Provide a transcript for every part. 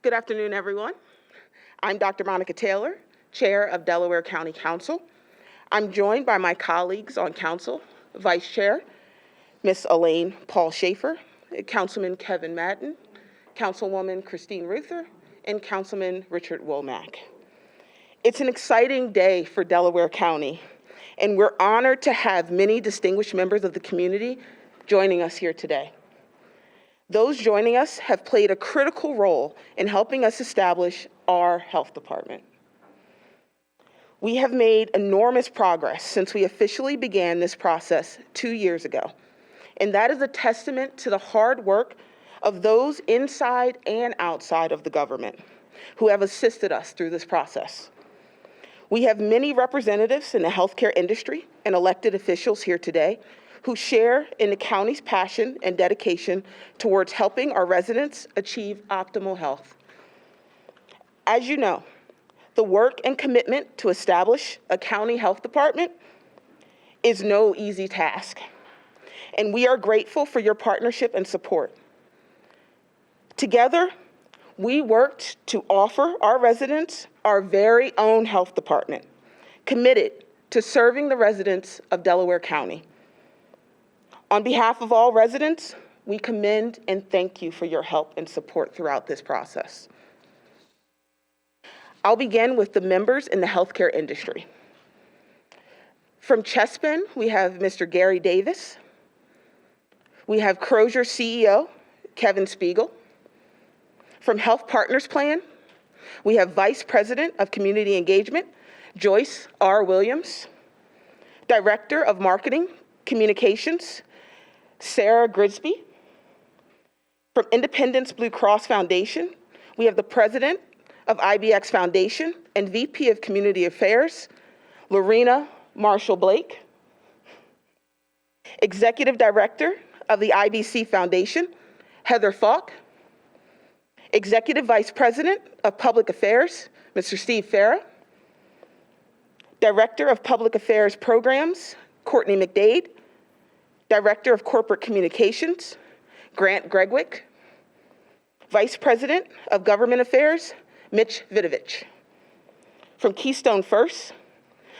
Good afternoon, everyone. I'm Dr. Monica Taylor, Chair of Delaware County Council. I'm joined by my colleagues on council, Vice Chair, Ms. Elaine Paul Schaefer, Councilman Kevin Madden, Councilwoman Christine Ruther, and Councilman Richard Womack. It's an exciting day for Delaware County, and we're honored to have many distinguished members of the community joining us here today. Those joining us have played a critical role in helping us establish our health department. We have made enormous progress since we officially began this process 2 years ago, and that is a testament to the hard work of those inside and outside of the government who have assisted us through this process. We have many representatives in the healthcare industry and elected officials here today who share in the county's passion and dedication towards helping our residents achieve optimal health. As you know, the work and commitment to establish a county health department is no easy task, and we are grateful for your partnership and support. Together, we worked to offer our residents our very own health department, committed to serving the residents of Delaware County. On behalf of all residents, we commend and thank you for your help and support throughout this process. I'll begin with the members in the healthcare industry. From Chespin, we have Mr. Gary Davis. We have Crozier CEO, Kevin Spiegel. From Health Partners Plan, we have Vice President of Community Engagement, Joyce R. Williams. Director of Marketing Communications, Sarah Grigsby. From Independence Blue Cross Foundation, we have the President of IBX Foundation and VP of Community Affairs, Lorena Marshall Blake. Executive Director of the IBC Foundation, Heather Falk. Executive Vice President of Public Affairs, Mr. Steve Farah. Director of Public Affairs Programs, Courtney McDade. Director of Corporate Communications, Grant Gregwick. Vice President of Government Affairs, Mitch Vidovich. From Keystone First,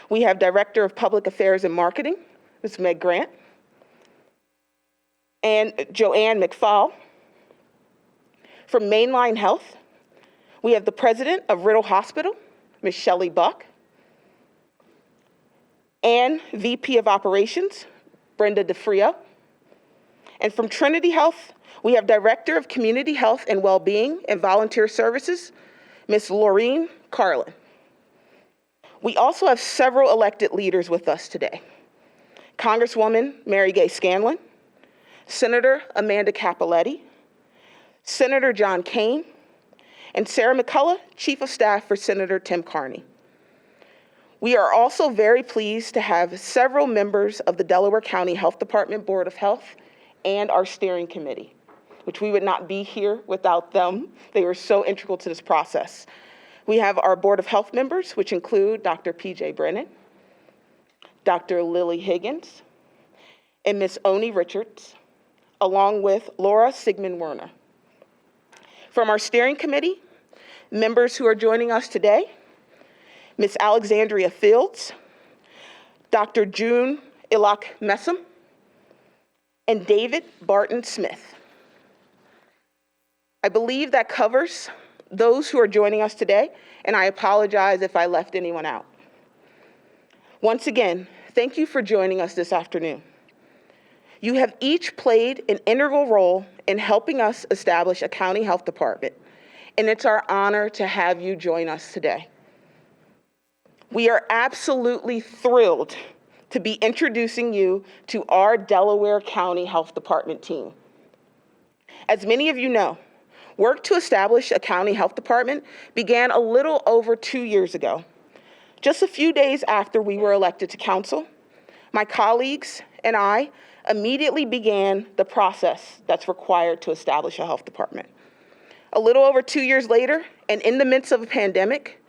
we have Director of Public Affairs and Marketing, Ms. Meg Grant. And Joanne McFall. From Mainline Health, we have the President of Riddle Hospital, Ms. Shelley Buck. And VP of Operations, Brenda DeFrio. And from Trinity Health, we have Director of Community Health and Wellbeing and Volunteer Services, Ms. Laureen Carlin. We also have several elected leaders with us today. Congresswoman Mary Gay Scanlon, Senator Amanda Capoletti, Senator John Kane, and Sarah McCullough, Chief of Staff for Senator Tim Carney. We are also very pleased to have several members of the Delaware County Health Department Board of Health and our steering committee, which we would not be here without them. They were so integral to this process. We have our Board of Health members, which include Dr. P.J. Brennan, Dr. Lily Higgins, and Ms. Oni Richards, along with Laura Sigmund Werner. From our steering committee, members who are joining us today, Ms. Alexandria Fields, Dr. June Ilak Messam, and David Barton Smith. I believe that covers those who are joining us today, and I apologize if I left anyone out. Once again, thank you for joining us this afternoon. You have each played an integral role in helping us establish a county health department, and it's our honor to have you join us today. We are absolutely thrilled to be introducing you to our Delaware County Health Department team. As many of you know, work to establish a county health department began a little over 2 years ago. Just a few days after we were elected to council, my colleagues and I immediately began the process that's required to establish a health department. A little over 2 years later, and in the midst of a pandemic,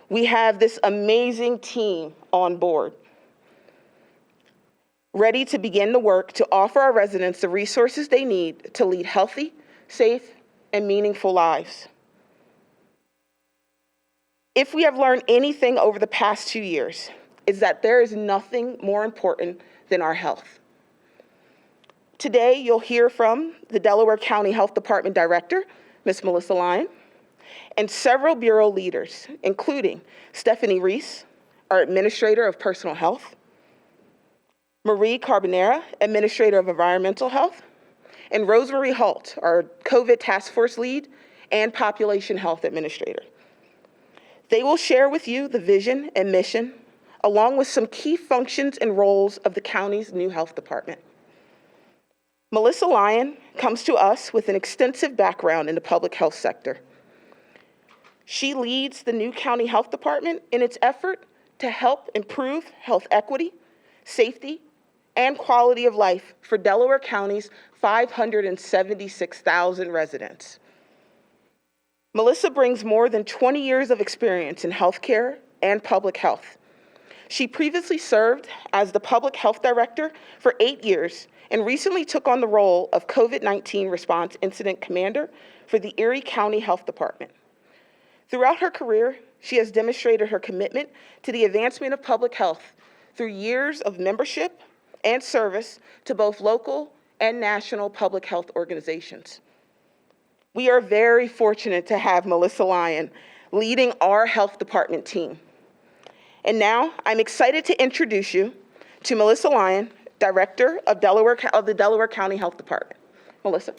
we have this amazing team on board, ready to begin the work to offer our residents the resources they need to lead healthy, safe, and meaningful lives. If we have learned anything over the past 2 years, is that there is nothing more important than our health. Today, you'll hear from the Delaware County Health Department Director, Ms. Melissa Lyon, and several Bureau leaders, including Stephanie Reese, our Administrator of Personal Health, Marie Carbonera, Administrator of Environmental Health, and Rosemary Holt, our COVID Task Force Lead and Population Health Administrator. They will share with you the vision and mission, along with some key functions and roles of the county's new health department. Melissa Lyon comes to us with an extensive background in the public health sector. She leads the new county health department in its effort to help improve health equity, safety, and quality of life for Delaware County's 576,000 residents. Melissa brings more than 20 years of experience in healthcare and public health. She previously served as the public health director for 8 years and recently took on the role of COVID-19 response incident commander for the Erie County Health Department. Throughout her career, she has demonstrated her commitment to the advancement of public health through years of membership and service to both local and national public health organizations. We are very fortunate to have Melissa Lyon leading our health department team. And now I'm excited to introduce you to Melissa Lyon, Director of the Delaware County Health Department. Melissa.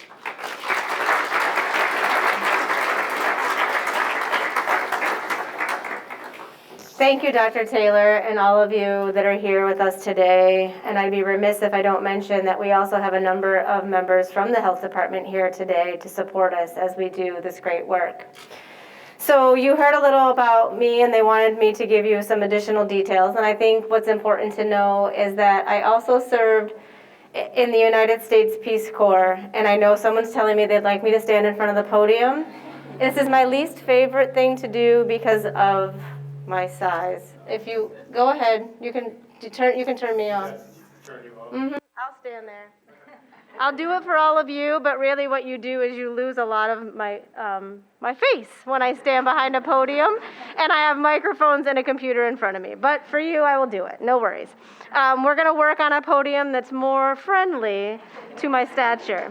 Thank you, Dr. Taylor, and all of you that are here with us today. And I'd be remiss if I don't mention that we also have a number of members from the health department here today to support us as we do this great work. So you heard a little about me, and they wanted me to give you some additional details. And I think what's important to know is that I also served in the United States Peace Corps, and I know someone's telling me they'd like me to stand in front of the podium. This is my least favorite thing to do because of my size. If you go ahead, you can turn me on. I'll stand there. I'll do it for all of you, but really what you do is you lose a lot of my face when I stand behind a podium and I have microphones and a computer in front of me. But for you, I will do it. No worries. We're going to work on a podium that's more friendly to my stature.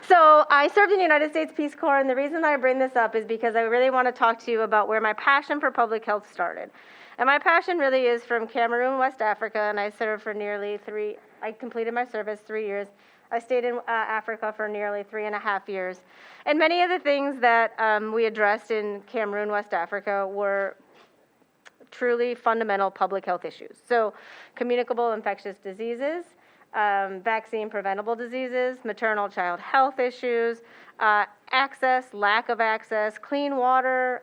So I served in the United States Peace Corps, and the reason that I bring this up is because I really want to talk to you about where my passion for public health started. And my passion really is from Cameroon, West Africa, and I served for I completed my service 3 years. I stayed in Africa for nearly 3.5 years. And many of the things that we addressed in Cameroon, West Africa were truly fundamental public health issues. So communicable infectious diseases, vaccine preventable diseases, maternal child health issues, access, lack of access, clean water,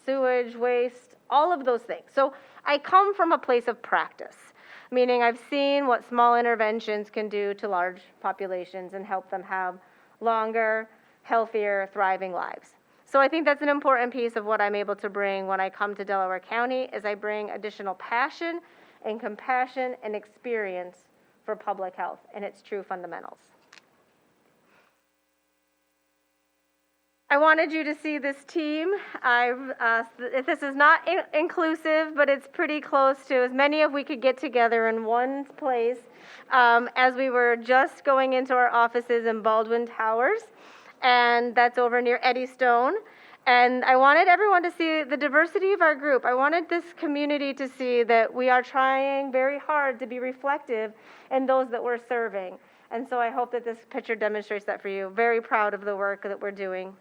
sewage, waste, all of those things. So I come from a place of practice, meaning I've seen what small interventions can do to large populations and help them have longer, healthier, thriving lives. So I think that's an important piece of what I'm able to bring when I come to Delaware County, is I bring additional passion and compassion and experience for public health and its true fundamentals. I wanted you to see this team. This is not inclusive, but it's pretty close to as many of we could get together in one place as we were just going into our offices in Baldwin Towers, and that's over near Eddystone. And I wanted everyone to see the diversity of our group. I wanted this community to see that we are trying very hard to be reflective in those that we're serving. And so I hope that this picture demonstrates that for you. Very proud of the work that we're doing.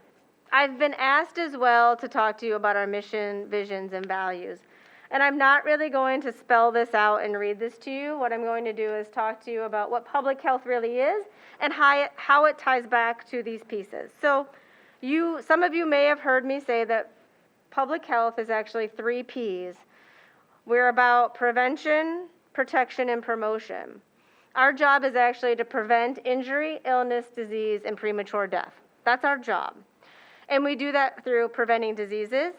I've been asked as well to talk to you about our mission, visions, and values. And I'm not really going to spell this out and read this to you. What I'm going to do is talk to you about what public health really is and how it ties back to these pieces. So some of you may have heard me say that public health is actually 3 Ps. We're about prevention, protection, and promotion. Our job is actually to prevent injury, illness, disease, and premature death. That's our job. And we do that through preventing diseases,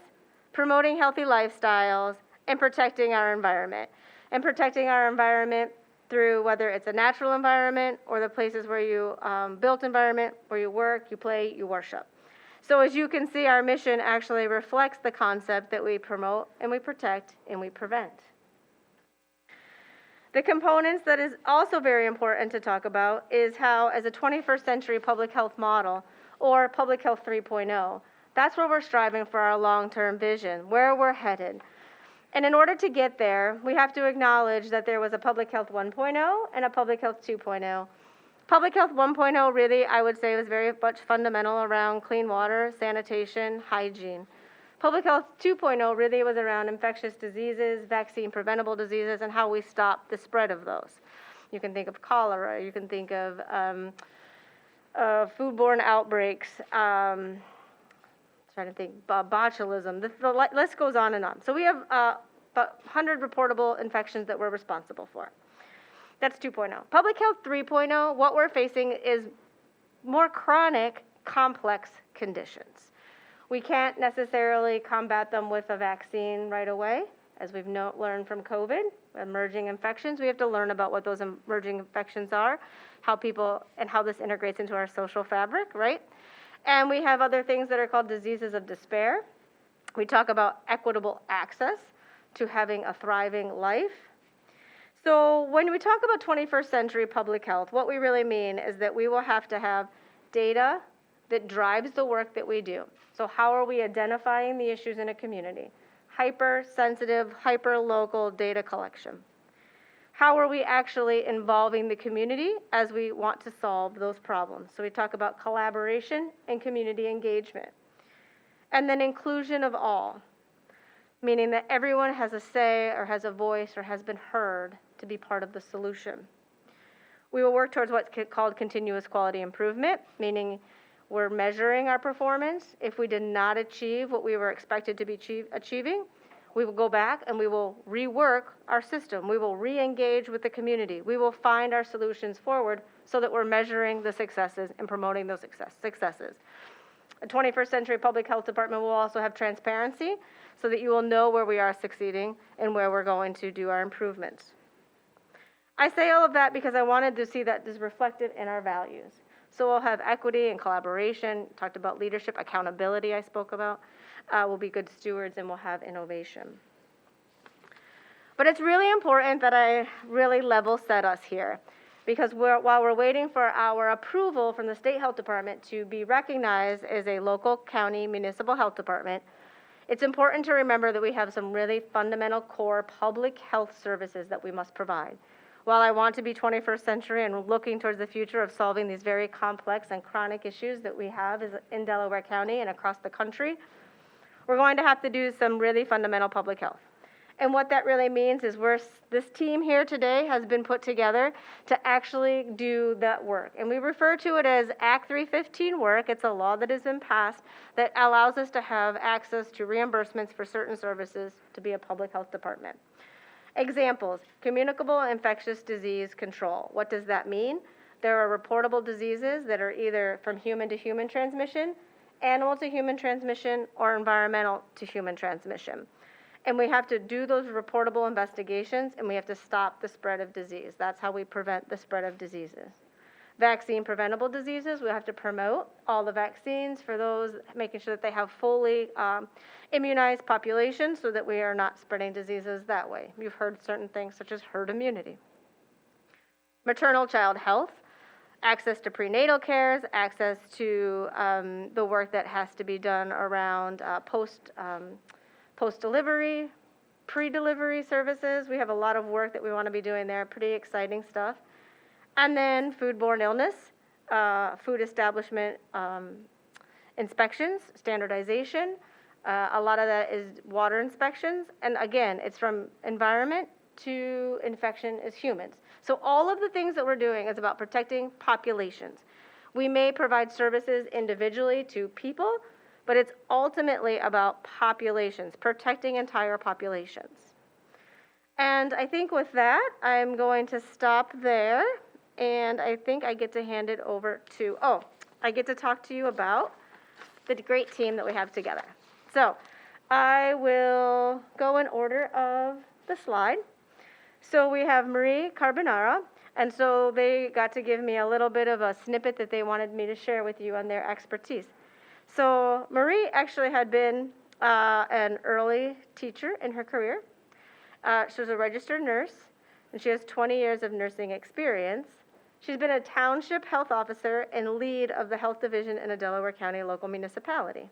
promoting healthy lifestyles, and protecting our environment. And protecting our environment through whether it's a natural environment or the places where you built environment, where you work, you play, you worship. So as you can see, our mission actually reflects the concept that we promote and we protect and we prevent. The components that is also very important to talk about is how, as a 21st century public health model, or public health 3.0, that's where we're striving for our long-term vision, where we're headed. And in order to get there, we have to acknowledge that there was a public health 1.0 and a public health 2.0. Public health 1.0 really, I would say, was very much fundamental around clean water, sanitation, hygiene. Public health 2.0 really was around infectious diseases, vaccine preventable diseases, and how we stop the spread of those. You can think of cholera, you can think of foodborne outbreaks, trying to think, botulism, the list goes on and on. So we have about 100 reportable infections that we're responsible for. That's 2.0. Public health 3.0, what we're facing is more chronic, complex conditions. We can't necessarily combat them with a vaccine right away. As we've learned from COVID, emerging infections, we have to learn about what those emerging infections are, how this integrates into our social fabric, right? And we have other things that are called diseases of despair. We talk about equitable access to having a thriving life. So when we talk about 21st century public health, what we really mean is that we will have to have data that drives the work that we do. So how are we identifying the issues in a community? Hypersensitive, hyper-local data collection. How are we actually involving the community as we want to solve those problems? So we talk about collaboration and community engagement. And then inclusion of all, meaning that everyone has a say or has a voice or has been heard to be part of the solution. We will work towards what's called continuous quality improvement, meaning we're measuring our performance. If we did not achieve what we were expected to be achieving, we will go back and we will rework our system. We will re-engage with the community. We will find our solutions forward so that we're measuring the successes and promoting those successes. A 21st century public health department will also have transparency so that you will know where we are succeeding and where we're going to do our improvements. I say all of that because I wanted to see that is reflected in our values. So we'll have equity and collaboration, talked about leadership, accountability I spoke about. We'll be good stewards and we'll have innovation. But it's really important that I really level set us here because while we're waiting for our approval from the state health department to be recognized as a local county municipal health department, it's important to remember that we have some really fundamental core public health services that we must provide. While I want to be 21st century and looking towards the future of solving these very complex and chronic issues that we have in Delaware County and across the country, we're going to have to do some really fundamental public health. And what that really means is this team here today has been put together to actually do that work. And we refer to it as Act 315 work. It's a law that has been passed that allows us to have access to reimbursements for certain services to be a public health department. Examples, communicable infectious disease control. What does that mean? There are reportable diseases that are either from human to human transmission, animal to human transmission, or environmental to human transmission. And we have to do those reportable investigations and we have to stop the spread of disease. That's how we prevent the spread of diseases. Vaccine preventable diseases, we have to promote all the vaccines for those, making sure that they have fully immunized populations so that we are not spreading diseases that way. You've heard certain things such as herd immunity. Maternal child health, access to prenatal cares, access to the work that has to be done around post-delivery, pre-delivery services. We have a lot of work that we want to be doing there, pretty exciting stuff. And then foodborne illness, food establishment inspections, standardization. A lot of that is water inspections. And again, it's from environment to infection as humans. So all of the things that we're doing is about protecting populations. We may provide services individually to people, but it's ultimately about populations, protecting entire populations. And I think with that, I'm going to stop there. And I think I get to hand it over to, I get to talk to you about the great team that we have together. So I will go in order of the slide. So we have Marie Carbonara, and so they got to give me a little bit of a snippet that they wanted me to share with you on their expertise. So Marie actually had been an early teacher in her career. She was a registered nurse, and she has 20 years of nursing experience. She's been a township health officer and lead of the health division in a Delaware County local municipality.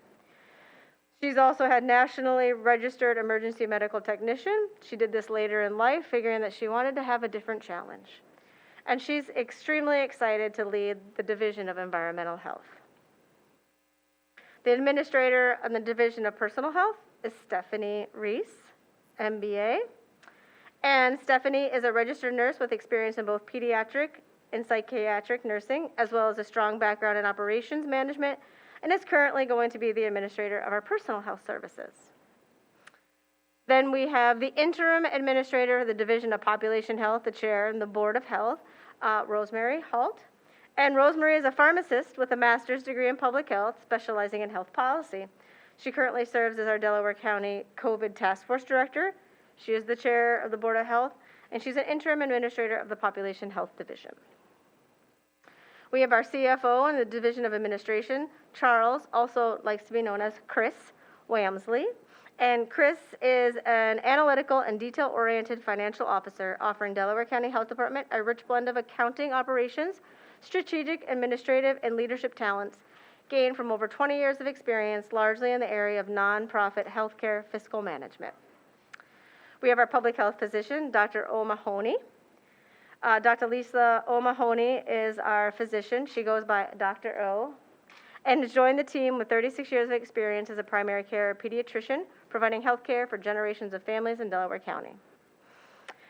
She's also had nationally registered emergency medical technician. She did this later in life, figuring that she wanted to have a different challenge. And she's extremely excited to lead the Division of Environmental Health. The administrator on the Division of Personal Health is Stephanie Reese, MBA. And Stephanie is a registered nurse with experience in both pediatric and psychiatric nursing, as well as a strong background in operations management, and is currently going to be the administrator of our personal health services. Then we have the interim administrator of the Division of Population Health, the chair and the Board of Health, Rosemary Halt. And Rosemary is a pharmacist with a master's degree in public health, specializing in health policy. She currently serves as our Delaware County COVID Task Force Director. She is the chair of the Board of Health, and she's an interim administrator of the Population Health Division. We have our CFO in the Division of Administration. Charles also likes to be known as Chris Wamsley. And Chris is an analytical and detail-oriented financial officer offering Delaware County Health Department a rich blend of accounting operations, strategic, administrative, and leadership talents gained from over 20 years of experience, largely in the area of nonprofit healthcare fiscal management. We have our public health physician, Dr. O'Mahony. Dr. Lisa O'Mahony is our physician. She goes by Dr. O, and has joined the team with 36 years of experience as a primary care pediatrician, providing health care for generations of families in Delaware County.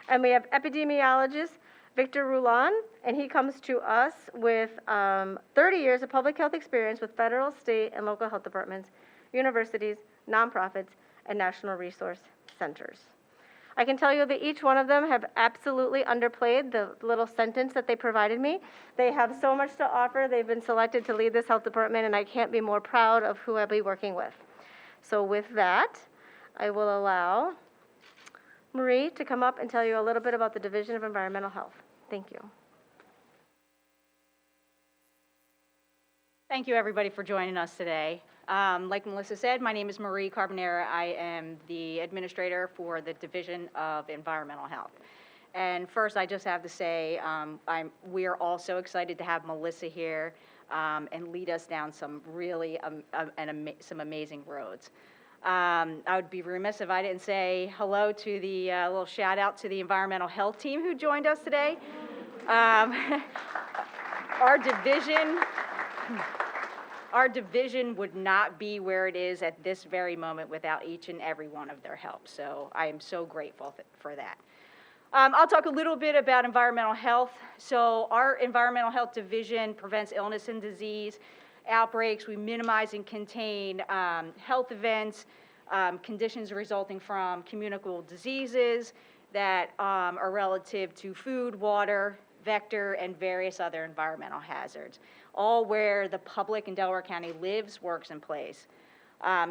And we have epidemiologist Victor Roulan, and he comes to us with 30 years of public health experience with federal, state, and local health departments, universities, nonprofits, and national resource centers. I can tell you that each one of them have absolutely underplayed the little sentence that they provided me. They have so much to offer. They've been selected to lead this health department, and I can't be more proud of who I'll be working with. So with that, I will allow Marie to come up and tell you a little bit about the Division of Environmental Health. Thank you. Thank you, everybody, for joining us today. Like Melissa said, my name is Marie Carbonera. I am the administrator for the Division of Environmental Health. And first, I just have to say, we are all so excited to have Melissa here and lead us down some really some amazing roads. I would be remiss if I didn't say hello to the little shout out to the environmental health team who joined us today. Our division would not be where it is at this very moment without each and every one of their help. So I am so grateful for that. I'll talk a little bit about environmental health. So our environmental health division prevents illness and disease, outbreaks. We minimize and contain health events, conditions resulting from communicable diseases that are relative to food, water, vector, and various other environmental hazards, all where the public in Delaware County lives, works, and plays.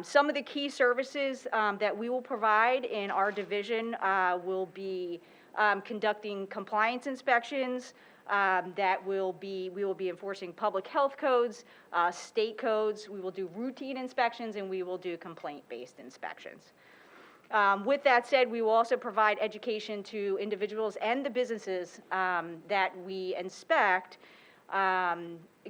Some of the key services that we will provide in our division will be conducting compliance inspections, we will be enforcing public health codes, state codes. We will do routine inspections, and we will do complaint-based inspections. With that said, we will also provide education to individuals and the businesses that we inspect,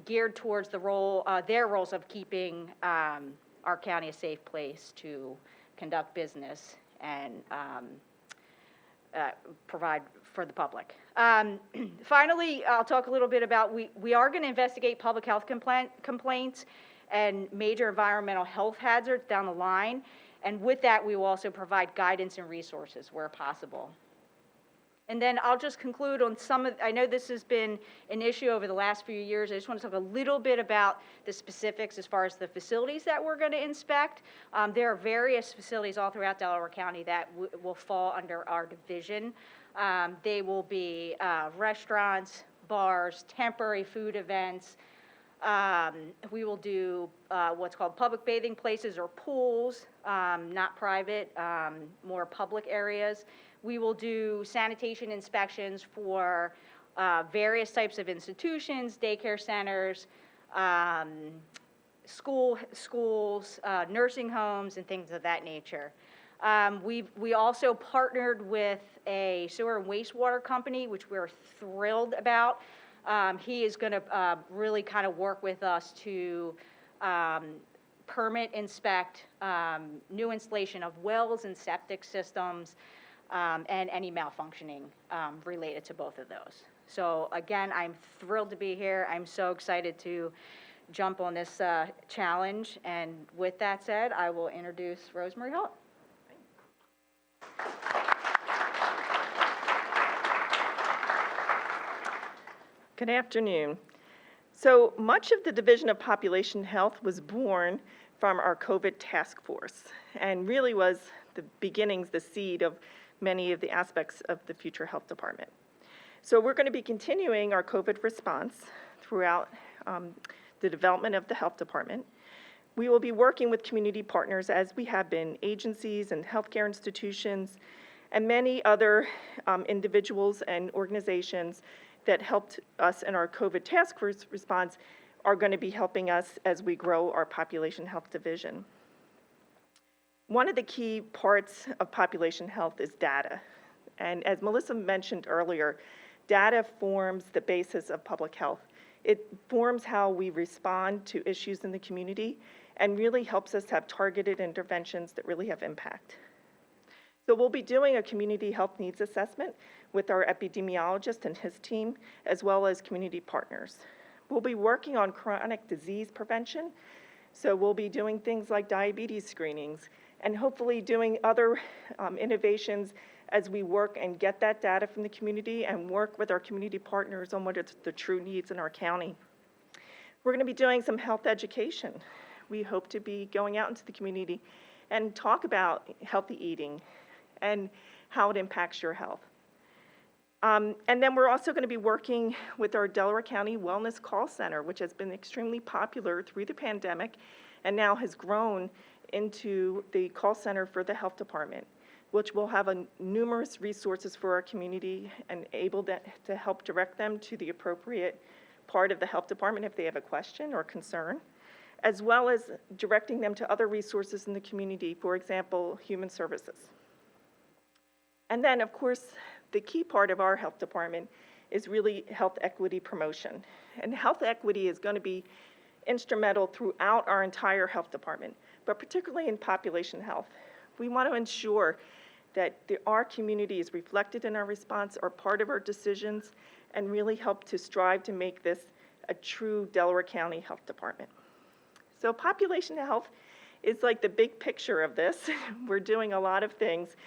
geared towards their roles of keeping our county a safe place to conduct business and provide for the public. Finally, I'll talk a little bit about, we are going to investigate public health complaints and major environmental health hazards down the line. And with that, we will also provide guidance and resources where possible. And then I'll just conclude on I know this has been an issue over the last few years. I just want to talk a little bit about the specifics as far as the facilities that we're going to inspect. There are various facilities all throughout Delaware County that will fall under our division. They will be restaurants, bars, temporary food events. We will do what's called public bathing places or pools, not private, more public areas. We will do sanitation inspections for various types of institutions, daycare centers, schools, nursing homes, and things of that nature. We also partnered with a sewer and wastewater company, which we're thrilled about. He is going to really kind of work with us to permit, inspect new installation of wells and septic systems, and any malfunctioning related to both of those. So again, I'm thrilled to be here. I'm so excited to jump on this challenge. And with that said, I will introduce Rosemary Holt. Good afternoon. So much of the Division of Population Health was born from our COVID task force and really was the beginnings, the seed of many of the aspects of the future health department. So we're going to be continuing our COVID response throughout the development of the health department. We will be working with community partners, as we have been, agencies and healthcare institutions, and many other individuals and organizations that helped us in our COVID task force response are going to be helping us as we grow our population health division. One of the key parts of population health is data. And as Melissa mentioned earlier, data forms the basis of public health. It forms how we respond to issues in the community and really helps us have targeted interventions that really have impact. So we'll be doing a community health needs assessment with our epidemiologist and his team, as well as community partners. We'll be working on chronic disease prevention. So we'll be doing things like diabetes screenings and hopefully doing other innovations as we work and get that data from the community and work with our community partners on what are the true needs in our county. We're going to be doing some health education. We hope to be going out into the community and talk about healthy eating and how it impacts your health. And then we're also going to be working with our Delaware County Wellness Call Center, which has been extremely popular through the pandemic and now has grown into the call center for the health department, which will have numerous resources for our community and able to help direct them to the appropriate part of the health department if they have a question or concern, as well as directing them to other resources in the community, for example, human services. And then, of course, the key part of our health department is really health equity promotion. And health equity is going to be instrumental throughout our entire health department, but particularly in population health. We want to ensure that our community is reflected in our response, are part of our decisions, and really help to strive to make this a true Delaware County Health Department. So population health is like the big picture of this. We're doing a lot of things.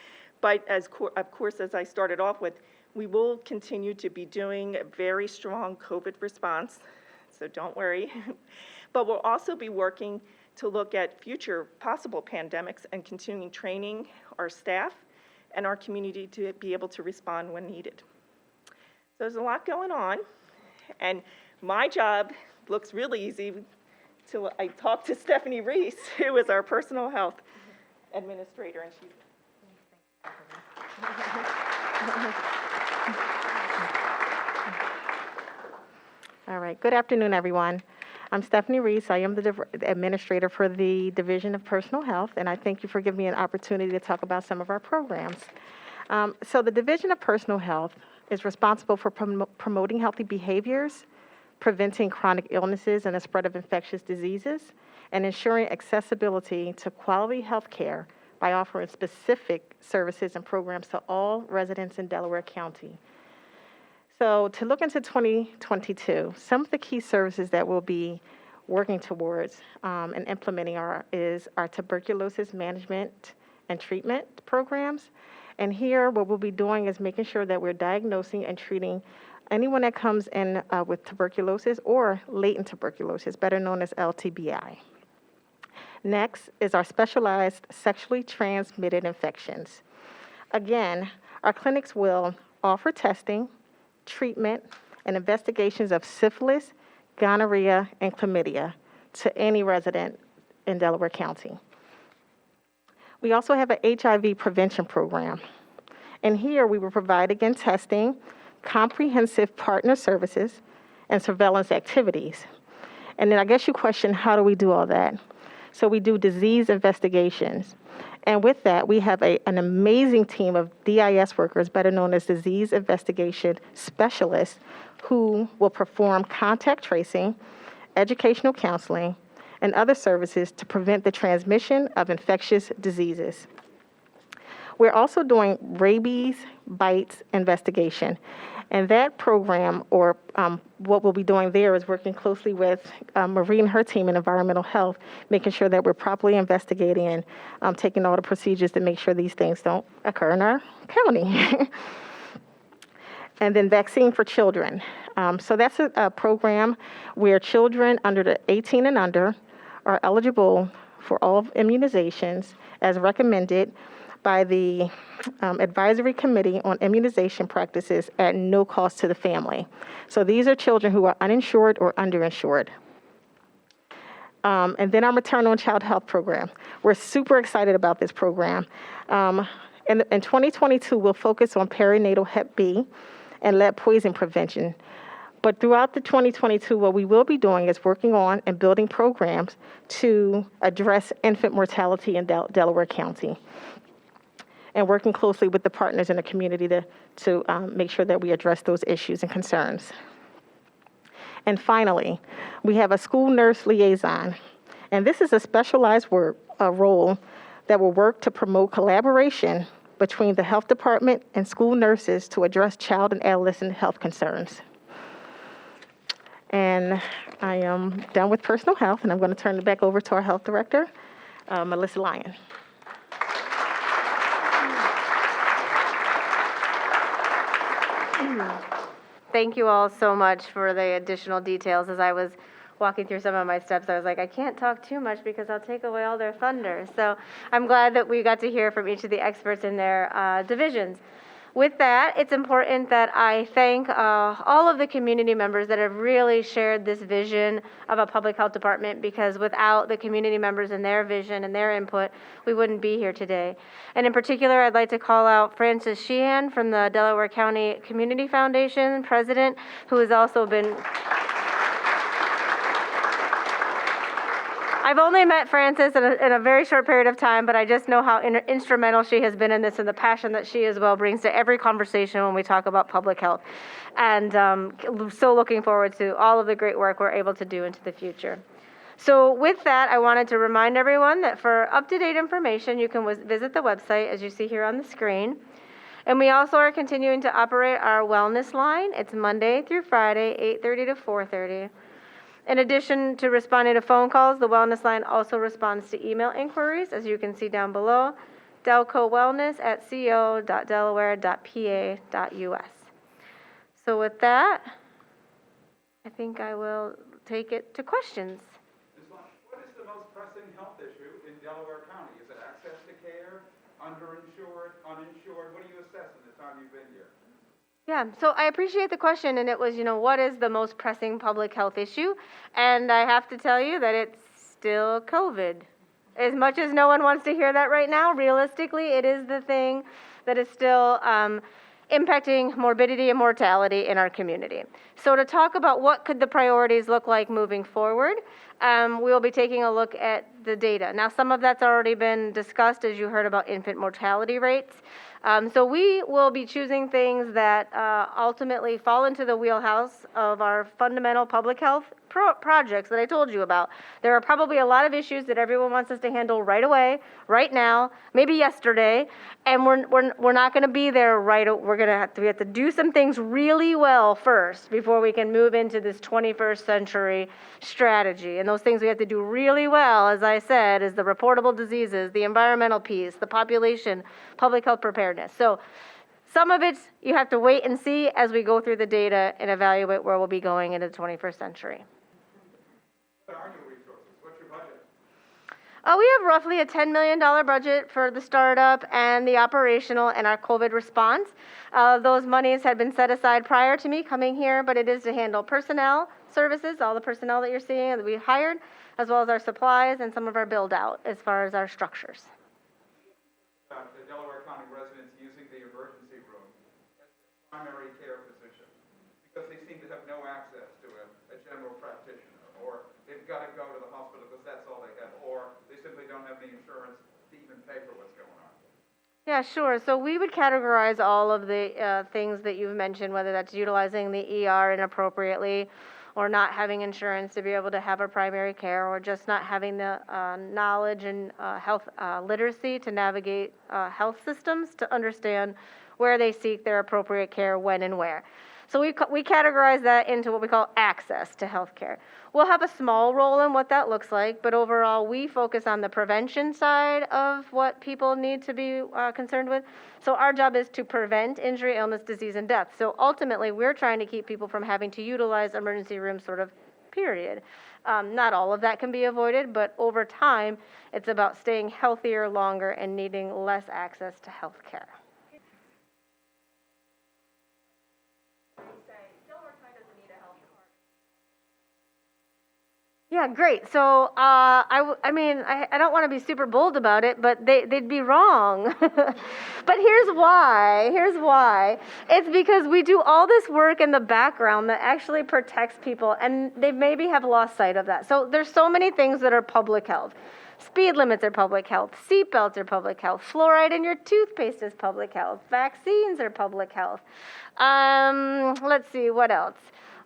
But of course, as I started off with, we will continue to be doing a very strong COVID response, so don't worry. But we'll also be working to look at future possible pandemics and continuing training our staff and our community to be able to respond when needed. So there's a lot going on, and my job looks really easy till I talk to Stephanie Reese, who is our personal health administrator, and she's All right, good afternoon, everyone. I'm Stephanie Reese. I am the administrator for the Division of Personal Health, and I thank you for giving me an opportunity to talk about some of our programs. So the Division of Personal Health is responsible for promoting healthy behaviors, preventing chronic illnesses and the spread of infectious diseases, and ensuring accessibility to quality health care by offering specific services and programs to all residents in Delaware County. So to look into 2022, some of the key services that we'll be working towards and implementing are our tuberculosis management and treatment programs. And here, what we'll be doing is making sure that we're diagnosing and treating anyone that comes in with tuberculosis or latent tuberculosis, better known as LTBI. Next is our specialized sexually transmitted infections. Again, our clinics will offer testing, treatment, and investigations of syphilis, gonorrhea, and chlamydia to any resident in Delaware County. We also have an HIV prevention program. And here we will provide, again, testing, comprehensive partner services, and surveillance activities. And then I guess you question, how do we do all that? So we do disease investigations. And with that, we have an amazing team of DIS workers, better known as disease investigation specialists, who will perform contact tracing, educational counseling, and other services to prevent the transmission of infectious diseases. We're also doing rabies bites investigation. And that program, or what we'll be doing there, is working closely with Marie and her team in environmental health, making sure that we're properly investigating and taking all the procedures to make sure these things don't occur in our county. And then vaccine for children. So that's a program where children under the 18 and under are eligible for all immunizations as recommended by the Advisory Committee on Immunization Practices at no cost to the family. So these are children who are uninsured or underinsured. And then our maternal and child health program. We're super excited about this program. In 2022, we'll focus on perinatal Hep B and lead poison prevention. But throughout the 2022, what we will be doing is working on and building programs to address infant mortality in Delaware County, and working closely with the partners in the community to make sure that we address those issues and concerns. And finally, we have a school nurse liaison. And this is a specialized role that will work to promote collaboration between the health department and school nurses to address child and adolescent health concerns. And I am done with personal health, and I'm going to turn it back over to our health director, Melissa Lyon. Thank you all so much for the additional details. As I was walking through some of my steps, I was like, I can't talk too much because I'll take away all their thunder. So I'm glad that we got to hear from each of the experts in their divisions. With that, it's important that I thank all of the community members that have really shared this vision of a public health department, because without the community members and their vision and their input, we wouldn't be here today. And in particular, I'd like to call out Frances Sheehan from the Delaware County Community Foundation, president, who has also been... I've only met Frances in a very short period of time, but I just know how instrumental she has been in this, and the passion that she as well brings to every conversation when we talk about public health. And so looking forward to all of the great work we're able to do into the future. So with that, I wanted to remind everyone that for up-to-date information, you can visit the website as you see here on the screen. And we also are continuing to operate our wellness line. It's Monday through Friday, 8:30 to 4:30. In addition to responding to phone calls, the Wellness Line also responds to email inquiries, as you can see down below, delcowellness@co.delaware.pa.us. So with that, I think I will take it to questions. What is the most pressing health issue in Delaware County? Is it access to care, underinsured, uninsured? What do you assess in the time you've been here? Yeah, so I appreciate the question, and it was, what is the most pressing public health issue? And I have to tell you that it's still COVID. As much as no one wants to hear that right now, realistically, it is the thing that is still impacting morbidity and mortality in our community. So to talk about what could the priorities look like moving forward, we'll be taking a look at the data. Now, some of that's already been discussed, as you heard about infant mortality rates. So we will be choosing things that ultimately fall into the wheelhouse of our fundamental public health projects that I told you about. There are probably a lot of issues that everyone wants us to handle right away, right now, maybe yesterday, and we're not going to be there right. We have to do some things really well first before we can move into this 21st century strategy. And those things we have to do really well, as I said, is the reportable diseases, the environmental piece, the population, public health preparedness. So some of it you have to wait and see as we go through the data and evaluate where we'll be going into the 21st century. What are your resources? What's your budget? We have roughly a $10 million budget for the startup and the operational and our COVID response. Those monies had been set aside prior to me coming here, but it is to handle personnel services, all the personnel that you're seeing that we hired, as well as our supplies and some of our build out as far as our structures. The Delaware County residents using the emergency room as their primary care physician because they seem to have no access to a general practitioner, or they gotta go to the hospital because that's all they have, or they simply don't have the insurance to even pay for what's going on. Yeah, sure. So we would categorize all of the things that you've mentioned, whether that's utilizing the ER inappropriately, or not having insurance to be able to have a primary care, or just not having the knowledge and health literacy to navigate health systems to understand where they seek their appropriate care, when and where. So we categorize that into what we call access to health care. We'll have a small role in what that looks like, but overall we focus on the prevention side of what people need to be concerned with. So our job is to prevent injury, illness, disease, and death. So ultimately we're trying to keep people from having to utilize emergency rooms, sort of, period. Not all of that can be avoided, but over time it's about staying healthier longer and needing less access to health care. Yeah, great. So I mean, I don't want to be super bold about it, but they'd be wrong. But here's why. Here's why. It's because we do all this work in the background that actually protects people, and they maybe have lost sight of that. So there's so many things that are public health. Speed limits are public health. Seatbelts are public health. Fluoride in your toothpaste is public health. Vaccines are public health. Let's see, what else?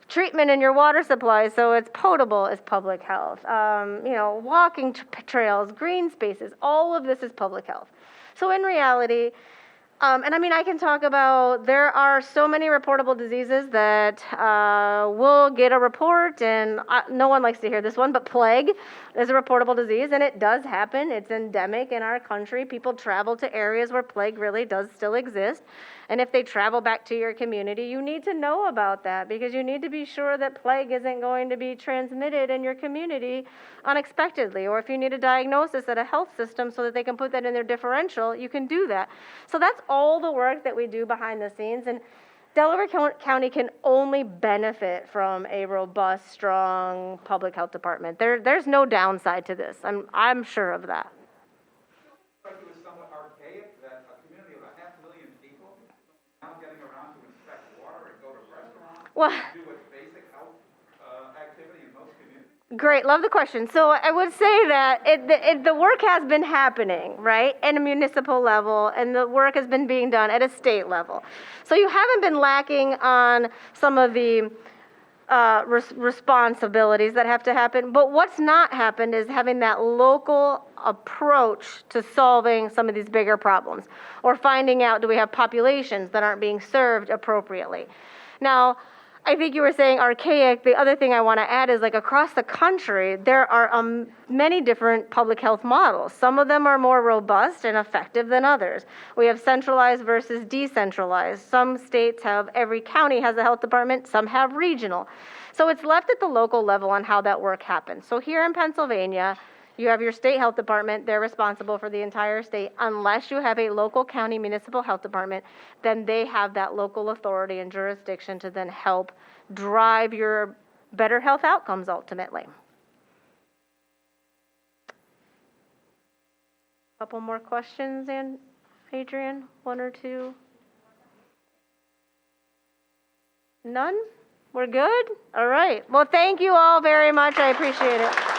Treatment in your water supply so it's potable is public health. Walking trails, green spaces, all of this is public health. So in reality, and I mean, I can talk about, there are so many reportable diseases that we'll get a report, and no one likes to hear this one, but plague is a reportable disease, and it does happen. It's endemic in our country. People travel to areas where plague really does still exist. And if they travel back to your community, you need to know about that, because you need to be sure that plague isn't going to be transmitted in your community unexpectedly. Or if you need a diagnosis at a health system so that they can put that in their differential, you can do that. So that's all the work that we do behind the scenes. And Delaware County can only benefit from a robust, strong public health department. There's no downside to this. I'm sure of that. But it was somewhat archaic that a community of 500,000 people now getting around to inspect water and go to restaurants, Well, do a basic health activity in most communities. great, love the question. So I would say that the work has been happening, right, at a municipal level, and the work has been being done at a state level. So you haven't been lacking on some of the responsibilities that have to happen, but what's not happened is having that local approach to solving some of these bigger problems, or finding out, do we have populations that aren't being served appropriately? Now, I think you were saying archaic. The other thing I want to add is, like, across the country, there are many different public health models. Some of them are more robust and effective than others. We have centralized versus decentralized. Some states have, every county has a health department, some have regional. So it's left at the local level on how that work happens. So here in Pennsylvania, you have your state health department. They're responsible for the entire state. Unless you have a local county municipal health department, then they have that local authority and jurisdiction to then help drive your better health outcomes ultimately. Couple more questions, Adrian? One or two? None? We're good? All right. Well, thank you all very much. I appreciate it.